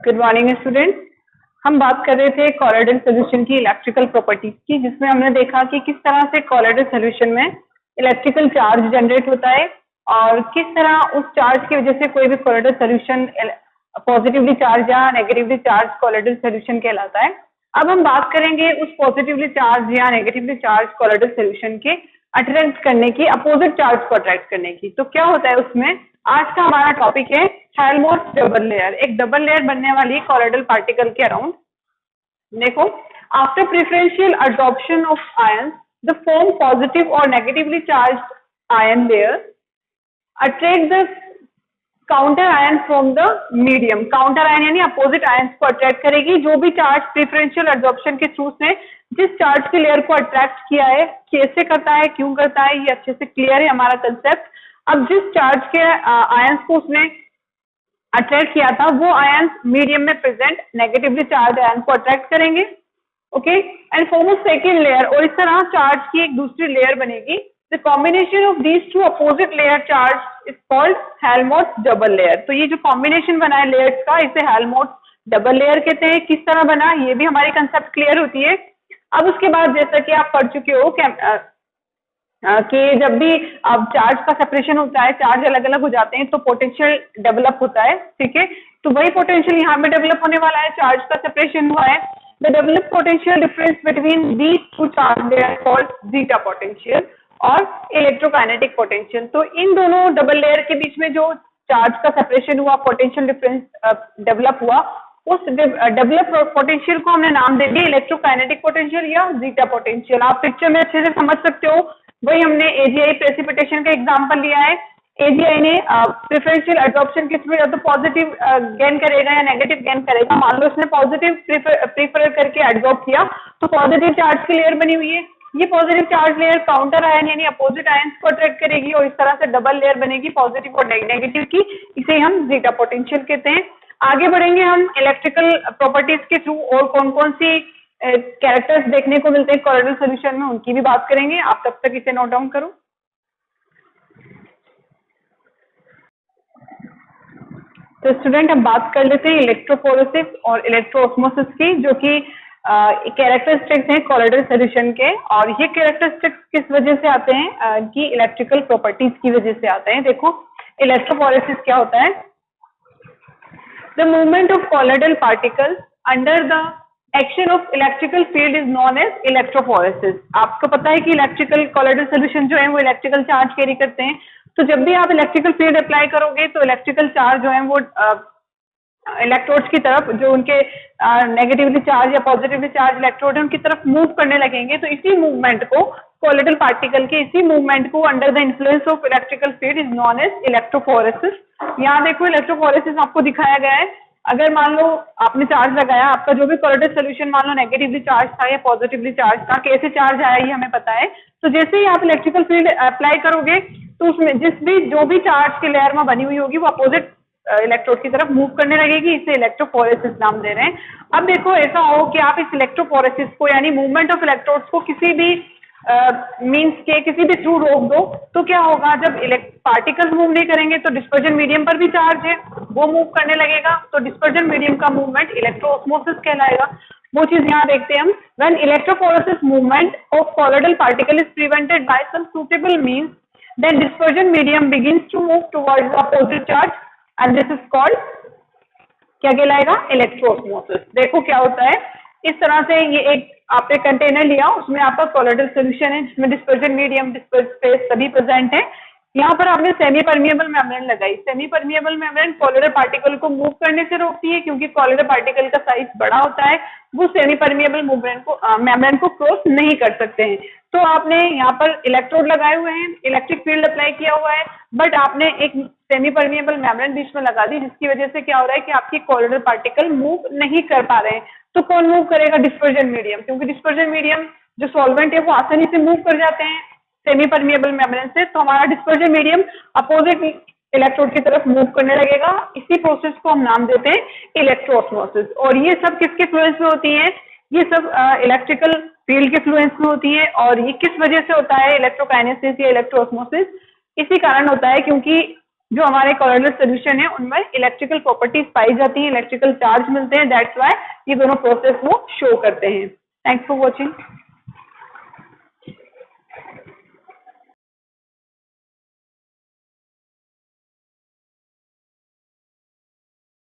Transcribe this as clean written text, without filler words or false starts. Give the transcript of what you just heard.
Good morning student. हम बात कर रहे थे कॉलोइडल सॉल्यूशन की इलेक्ट्रिकल प्रॉपर्टीज की, जिसमें हमने देखा कि किस तरह से कॉलोइडल सॉल्यूशन में इलेक्ट्रिकल चार्ज जनरेट होता है और किस तरह उस चार्ज की वजह से कोई भी कॉलोइडल सॉल्यूशन पॉजिटिवली चार्ज या नेगेटिवली चार्ज कॉलोइडल सॉल्यूशन कहलाता है। अब हम बात करेंगे उस पॉजिटिवली चार्ज या नेगेटिवली चार्ज कॉलोइडल सॉल्यूशन के अट्रैक्ट करने की, अपोजिट चार्ज को अट्रैक्ट करने की। तो क्या होता है उसमें, आज का हमारा टॉपिक है हेल्महोल्ट्ज डबल लेयर। एक डबल लेयर बनने वाली कॉलोइडल पार्टिकल के अराउंड। देखो, after preferential adoption of ion the form positive और negatively charge ion layer attract the counter ion from the medium. Counter ion यानी अपोजिट आयन को attract करेगी। जो भी चार्ज प्रेफरेंशियल एब्जॉर्प्शन के थ्रू से जिस चार्ज की लेयर को अट्रैक्ट किया है, कैसे करता है, क्यों करता है, ये अच्छे से क्लियर है हमारा कंसेप्ट। अब जिस चार्ज के आयंस को उसने अट्रैक्ट किया था, वो आयंस मीडियम में प्रेजेंट नेगेटिवली चार्ज आयन को अट्रैक्ट करेंगे, okay, and form a second layer. और इस तरह चार्ज की एक दूसरी लेयर बनेगी। The combination of these two opposite layer charge is called Helmholtz double layer. तो ये जो कॉम्बिनेशन बना है लेयर्स का, इसे हेल्महोल्ट्ज डबल लेयर कहते हैं। किस तरह बना, ये भी हमारी कंसेप्ट क्लियर होती है। अब उसके बाद जैसा कि आप पढ़ चुके हो कि जब भी अब चार्ज का सेपरेशन होता है, चार्ज अलग अलग हो जाते हैं, तो पोटेंशियल डेवलप होता है, ठीक है। तो वही पोटेंशियल यहाँ पे डेवलप होने वाला है, चार्ज का सेपरेशन हुआ है। The develop potential difference between these two charge layer called zeta potential और इलेक्ट्रोकाइनेटिक पोटेंशियल। तो इन दोनों डबल लेयर के बीच में जो चार्ज का सेपरेशन हुआ, पोटेंशियल डिफरेंस डेवलप हुआ, उस डेवलप पोटेंशियल को हमने नाम दे दिया इलेक्ट्रोकाइनेटिक पोटेंशियल या जीटा पोटेंशियल। आप पिक्चर में अच्छे से समझ सकते हो। वही हमने एजीआई प्रेसिपिटेशन का एग्जांपल लिया है। एजीआई ने प्रेफरेंशियल एब्जॉर्प्शन के थ्रू या तो पॉजिटिव गेन करेगा या नेगेटिव गेन करेगा। मान लो इसने पॉजिटिव प्रीफर करके एब्जॉर्ब किया, तो पॉजिटिव चार्ज की लेयर बनी हुई है। ये positive charge layer counter ion यानी अपोजिट आयंस को अट्रैक्ट करेगी और इस तरह से डबल लेयर बनेगी पॉजिटिव और नेगेटिव की। इसे हम जीटा पोटेंशियल कहते हैं। आगे बढ़ेंगे हम इलेक्ट्रिकल प्रॉपर्टीज के थ्रू और कौन कौन सी कैरेक्टर्स देखने को मिलते हैं कॉलोइडल सॉल्यूशन में, उनकी भी बात करेंगे। आप तब तक इसे नोट डाउन करो। तो स्टूडेंट, हम बात कर लेते हैं इलेक्ट्रोफोरेसिस और इलेक्ट्रोऑस्मोसिस की, जो कि कैरेक्टरिस्टिक्स हैं कॉलोइडल सॉल्यूशन के। और ये कैरेक्टरिस्टिक्स किस वजह से आते हैं, कि इलेक्ट्रिकल प्रॉपर्टीज की वजह से आते हैं। देखो, इलेक्ट्रोफोरेसिस क्या होता है? The movement of colloidal particle under the action of electrical field is known as electrophoresis. आपको पता है कि इलेक्ट्रिकल कॉलोइडल सॉल्यूशन जो है वो इलेक्ट्रिकल चार्ज कैरी करते हैं। तो जब भी आप इलेक्ट्रिकल फील्ड अप्लाई करोगे, तो इलेक्ट्रिकल चार्ज जो है वो इलेक्ट्रोड्स की तरफ, जो उनके नेगेटिवली चार्ज या पॉजिटिवली चार्ज इलेक्ट्रोड है, उनकी तरफ मूव करने लगेंगे। तो इसी मूवमेंट को, कॉलोइडल पार्टिकल के इसी मूवमेंट को under the influence of electrical field is known as electrophoresis. यहाँ देखो, इलेक्ट्रोफोरेसिस आपको दिखाया गया है। अगर मान लो आपने चार्ज लगाया, आपका जो भी कॉलोइडल सॉल्यूशन मान लो नेगेटिवली चार्ज था या पॉजिटिवली चार्ज था, कैसे चार्ज आया ये हमें पता है। तो जैसे ही आप इलेक्ट्रिकल फील्ड अप्लाई करोगे, तो उसमें जो भी चार्ज की लेयर में बनी हुई होगी, वो अपोजिट इलेक्ट्रोड की तरफ मूव करने लगेगी। इसे इलेक्ट्रोफोरेसिस नाम दे रहे हैं। अब देखो, ऐसा हो कि आप इस इलेक्ट्रोफोरेसिस को यानी मूवमेंट ऑफ इलेक्ट्रोड्स को किसी भी मीन्स के किसी भी थ्रू रोक दो, तो क्या होगा? जब पार्टिकल्स मूव नहीं करेंगे, तो डिस्पर्जन मीडियम पर भी चार्ज है, वो मूव करने लगेगा। तो डिस्पर्जन मीडियम का मूवमेंट इलेक्ट्रोऑस्मोसिस कहलाएगा। वो चीज यहाँ देखते हैं हम। When electrophoresis movement of colloidal particle is prevented by some suitable means, then dispersion medium begins to move towards the opposite charge and this is called, क्या कहलाएगा? इलेक्ट्रोऑस्मोसिस। देखो क्या होता है, इस तरह से ये एक आपने कंटेनर लिया, उसमें आपका कॉलोइडल सॉल्यूशन है, जिसमें डिस्पर्जन मीडियम, डिस्पर्स स्पेस सभी प्रेजेंट है। यहाँ पर आपने सेमी परमिएबल मेम्ब्रेन लगाई। Semi permeable membrane colloidal particle को मूव करने से रोकती है, क्योंकि कॉलोइडल पार्टिकल का साइज बड़ा होता है, वो सेमी परमिएबल मेम्ब्रेन को क्रॉस नहीं कर सकते हैं। तो आपने यहाँ पर इलेक्ट्रोड लगाए हुए हैं, इलेक्ट्रिक फील्ड अप्लाई किया हुआ है, बट आपने एक सेमी परमिएबल मेम्ब्रेन बीच में लगा दी, जिसकी वजह से क्या हो रहा है कि आपकी कॉलोइडल पार्टिकल मूव नहीं कर पा रहे हैं। तो कौन मूव करेगा? डिस्पर्जन मीडियम, क्योंकि डिस्पर्जन मीडियम जो सॉल्वेंट है वो आसानी से मूव कर जाते हैं सेमी परमिएबल मेम्ब्रेन से। तो हमारा डिस्पर्जन मीडियम अपोजिट इलेक्ट्रोड की तरफ मूव करने लगेगा। इसी प्रोसेस को हम नाम देते हैं इलेक्ट्रोऑस्मोसिस। और ये सब किसके फ्लुएंस में होती है? ये सब इलेक्ट्रिकल फील्ड के फ्लुएंस में होती है। और ये किस वजह से होता है इलेक्ट्रोकाइनेसिस या इलेक्ट्रोऑस्मोसिस? इसी कारण होता है क्योंकि जो हमारे कॉलोइडल सोल्यूशन है उनमें इलेक्ट्रिकल प्रॉपर्टीज पाई जाती हैं, इलेक्ट्रिकल चार्ज मिलते हैं, दैट्स व्हाई ये दोनों प्रोसेस वो शो करते हैं। Thanks for watching.